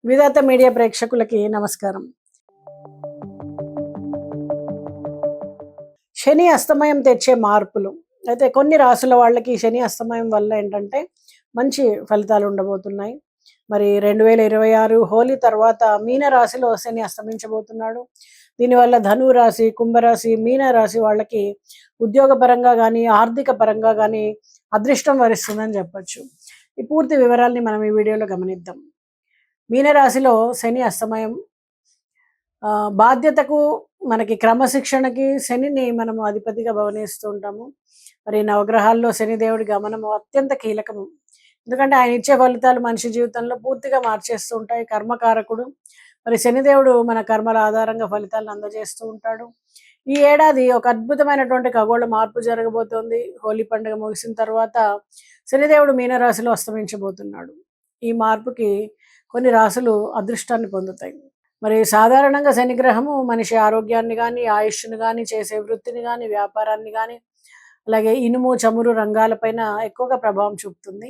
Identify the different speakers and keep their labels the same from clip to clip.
Speaker 1: విధాత media ప్రేక్షకులకి నమస్కారం. శని అస్తమయం తెచ్చే మార్పులు. అయితే కొన్ని రాసుల వాళ్ళకి శని అస్తమయం వల్ల ఏంటంటే మంచి ఫలితాలు ఉండబోతున్నాయి. మరి 2026 హోలీ తర్వాత మీన రాశిలో శని అస్తమించబోతున్నాడు. దీనివల్ల ధను రాశి, కుంభరాశి, మీన రాశి వాళ్ళకి ఉద్యోగపరంగా కానీ, ఆర్థిక పరంగా కానీ అదృష్టం వరిస్తుందని చెప్పొచ్చు. ఈ పూర్తి వివరాల్ని మనం ఈ వీడియోలో గమనిద్దాం. మీనరాశిలో శని అస్తమయం బాధ్యతకు, మనకి క్రమశిక్షణకి శనిని మనము అధిపతిగా భావనిస్తూ ఉంటాము. మరి నవగ్రహాల్లో శనిదేవుడి గమనము అత్యంత కీలకము. ఎందుకంటే ఆయన ఇచ్చే ఫలితాలు మనిషి జీవితంలో పూర్తిగా మార్చేస్తూ ఉంటాయి. కర్మకారకుడు. మరి శనిదేవుడు మన కర్మల ఆధారంగా ఫలితాలను అందజేస్తూ ఉంటాడు. ఈ ఏడాది ఒక అద్భుతమైనటువంటి ఖగోళ మార్పు జరగబోతోంది. హోలీ పండుగ ముగిసిన తర్వాత శనిదేవుడు మీనరాశిలో అస్తమించబోతున్నాడు. ఈ మార్పుకి కొన్ని రాశులు అదృష్టాన్ని పొందుతాయి. మరి సాధారణంగా శనిగ్రహము మనిషి ఆరోగ్యాన్ని కానీ, ఆయుష్ను కానీ, చేసే వృత్తిని కానీ, వ్యాపారాన్ని కానీ, అలాగే ఇనుము చమురు రంగాలపైన ఎక్కువగా ప్రభావం చూపుతుంది.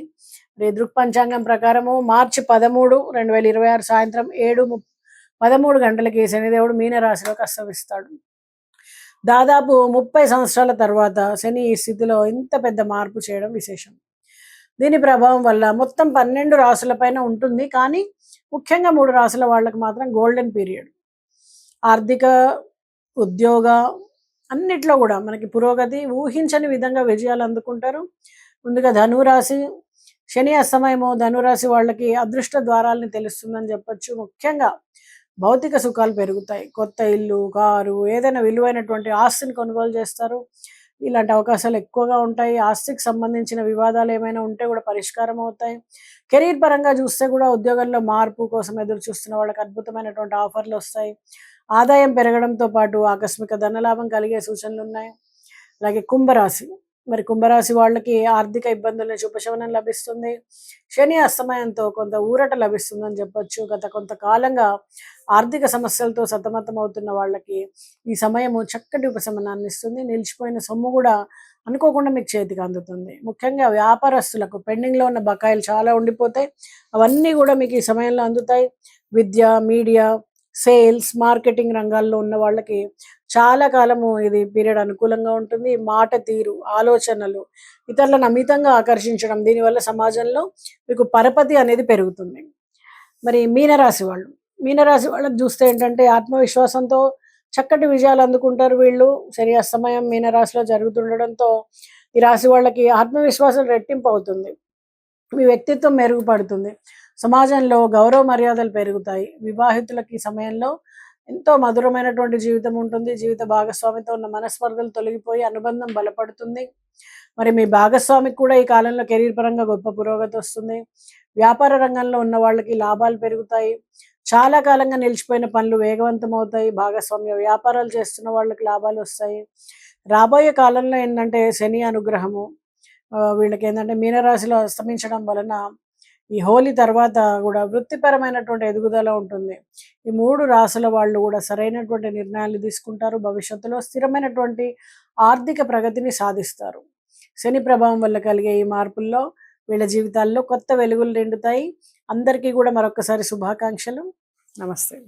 Speaker 1: మరి దృక్పంచాంగం ప్రకారము మార్చి 13, 2026 సాయంత్రం 7:13 గంటలకి శనిదేవుడు మీనరాశిలోకి అస్తమిస్తాడు. దాదాపు 30 సంవత్సరాల తర్వాత శని ఈ స్థితిలో ఇంత పెద్ద మార్పు చేయడం విశేషం. దీని ప్రభావం వల్ల మొత్తం 12 రాశులపైన ఉంటుంది. కానీ ముఖ్యంగా 3 రాశుల వాళ్ళకి మాత్రం గోల్డెన్ పీరియడ్. ఆర్థిక, ఉద్యోగ అన్నిట్లో కూడా మనకి పురోగతి, ఊహించని విధంగా విజయాలు అందుకుంటారు. ముందుగా ధనురాశి, శని అస్తమయము ధనురాశి వాళ్ళకి అదృష్ట ద్వారాలని తెలుస్తుందని చెప్పొచ్చు. ముఖ్యంగా భౌతిక సుఖాలు పెరుగుతాయి. కొత్త ఇల్లు, కారు, ఏదైనా విలువైనటువంటి ఆస్తిని కొనుగోలు చేస్తారు. ఇలాంటి అవకాశాలు ఎక్కువగా ఉంటాయి. ఆస్తికి సంబంధించిన వివాదాలు ఏమైనా ఉంటే కూడా పరిష్కారం అవుతాయి. కెరీర్ పరంగా చూస్తే కూడా ఉద్యోగంలో మార్పు కోసం ఎదురు చూస్తున్న వాళ్ళకి అద్భుతమైనటువంటి ఆఫర్లు వస్తాయి. ఆదాయం పెరగడంతో పాటు ఆకస్మిక ధనలాభం కలిగే సూచనలు ఉన్నాయి. అలాగే కుంభరాశి, మరి కుంభరాశి వాళ్ళకి ఆర్థిక ఇబ్బందుల నుంచి ఉపశమనం లభిస్తుంది. శని అస్తమయంతో కొంత ఊరట లభిస్తుందని చెప్పొచ్చు. గత కొంతకాలంగా ఆర్థిక సమస్యలతో సతమతం అవుతున్న వాళ్ళకి ఈ సమయము చక్కటి ఉపశమనాన్ని ఇస్తుంది. నిలిచిపోయిన సొమ్ము కూడా అనుకోకుండా మీకు చేతికి అందుతుంది. ముఖ్యంగా వ్యాపారస్తులకు పెండింగ్లో ఉన్న బకాయిలు చాలా ఉండిపోతాయి. అవన్నీ కూడా మీకు ఈ సమయంలో అందుతాయి. విద్య, మీడియా, సేల్స్, మార్కెటింగ్ రంగాల్లో ఉన్న వాళ్ళకి చాలా కాలము ఇది పీరియడ్ అనుకూలంగా ఉంటుంది. మాట తీరు, ఆలోచనలు, ఇతరులను అమితంగా ఆకర్షించడం, దీనివల్ల సమాజంలో మీకు పరపతి అనేది పెరుగుతుంది. మరి మీనరాశి వాళ్ళకి చూస్తే ఏంటంటే ఆత్మవిశ్వాసంతో చక్కటి విజయాలు అందుకుంటారు వీళ్ళు. శని అస్తమయం మీనరాశిలో జరుగుతుండడంతో ఈ రాశి వాళ్ళకి ఆత్మవిశ్వాసం రెట్టింపు అవుతుంది. మీ వ్యక్తిత్వం మెరుగుపడుతుంది. సమాజంలో గౌరవ మర్యాదలు పెరుగుతాయి. వివాహితులకి ఈ సమయంలో ఎంతో మధురమైనటువంటి జీవితం ఉంటుంది. జీవిత భాగస్వామితో ఉన్న మనస్పర్ధలు తొలగిపోయి అనుబంధం బలపడుతుంది. మరి మీ భాగస్వామికి కూడా ఈ కాలంలో కెరీర్ పరంగా గొప్ప పురోగతి వస్తుంది. వ్యాపార రంగంలో ఉన్న వాళ్ళకి లాభాలు పెరుగుతాయి. చాలా కాలంగా నిలిచిపోయిన పనులు వేగవంతం అవుతాయి. భాగస్వామ్య వ్యాపారాలు చేస్తున్న వాళ్ళకి లాభాలు వస్తాయి. రాబోయే కాలంలో ఏంటంటే శని అనుగ్రహము వీళ్ళకి ఏంటంటే మీనరాశిలో అస్తమించడం వలన ఈ హోలీ తర్వాత కూడా వృత్తిపరమైనటువంటి ఎదుగుదల ఉంటుంది. ఈ 3 రాశుల వాళ్ళు కూడా సరైనటువంటి నిర్ణయాలు తీసుకుంటారు. భవిష్యత్తులో స్థిరమైనటువంటి ఆర్థిక ప్రగతిని సాధిస్తారు. శని ప్రభావం వల్ల కలిగే ఈ మార్పుల్లో వీళ్ళ జీవితాల్లో కొత్త వెలుగులు నిండుతాయి. అందరికీ కూడా మరొకసారి శుభాకాంక్షలు. నమస్తే.